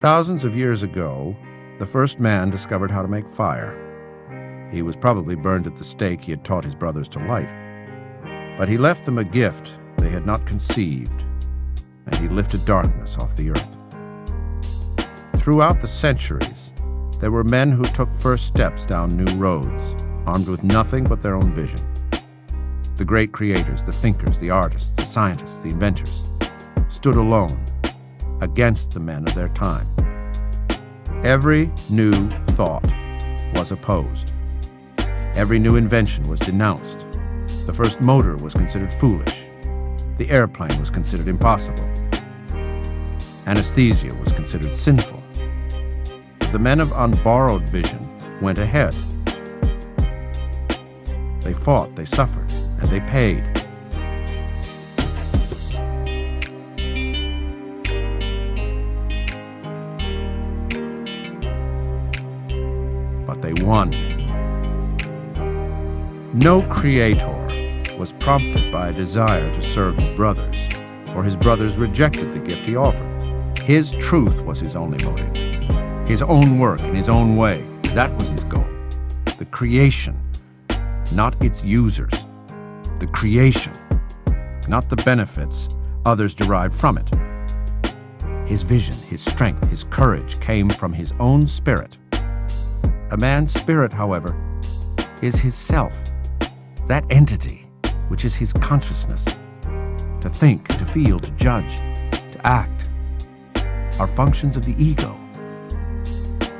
Thousands of years ago, the first man discovered how to make fire. He was probably burned at the stake he had taught his brothers to light. But he left them a gift they had not conceived, and he lifted darkness off the earth. Throughout the centuries, there were men who took first steps down new roads, armed with nothing but their own vision. The great creators, the thinkers, the artists, the scientists, the inventors, stood alone against the men of their time. Every new thought was opposed. Every new invention was denounced. The first motor was considered foolish. The airplane was considered impossible. Anesthesia was considered sinful. The men of unborrowed vision went ahead. They fought, they suffered, and they paid. But they won. No creator was prompted by a desire to serve his brothers, for his brothers rejected the gift he offered. His truth was his only motive. His own work in his own way, that was his goal. The creation, not its users. The creation, not the benefits others derived from it. His vision, his strength, his courage came from his own spirit. A man's spirit, however, is his self, that entity which is his consciousness. To think, to feel, to judge, to act are functions of the ego.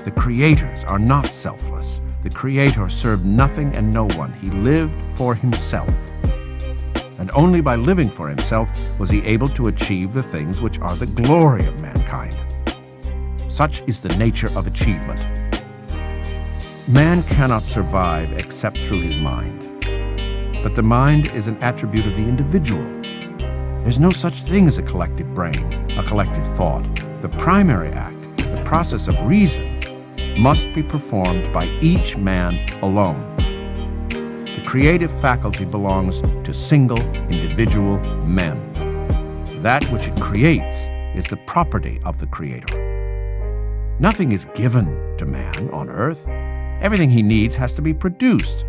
The creators are not selfless. The creator served nothing and no one. He lived for himself. And only by living for himself was he able to achieve the things which are the glory of mankind. Such is the nature of achievement. Man cannot survive except through his mind. But the mind is an attribute of the individual. There's no such thing as a collective brain, a collective thought. The primary act, the process of reason, must be performed by each man alone. The creative faculty belongs to single, individual men. That which it creates is the property of the creator. Nothing is given to man on earth. Everything he needs has to be produced.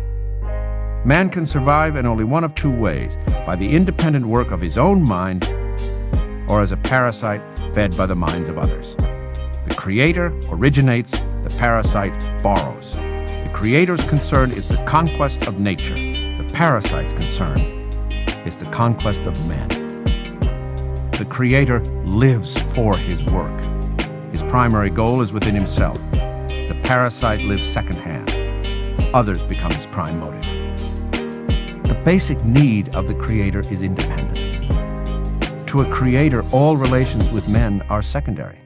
Man can survive in only one of two ways: by the independent work of his own mind, or as a parasite fed by the minds of others. The creator originates, the parasite borrows. The creator's concern is the conquest of nature. The parasite's concern is the conquest of men. The creator lives for his work. His primary goal is within himself. The parasite lives secondhand. Others become his prime motive. The basic need of the creator is independence. To a creator, all relations with men are secondary.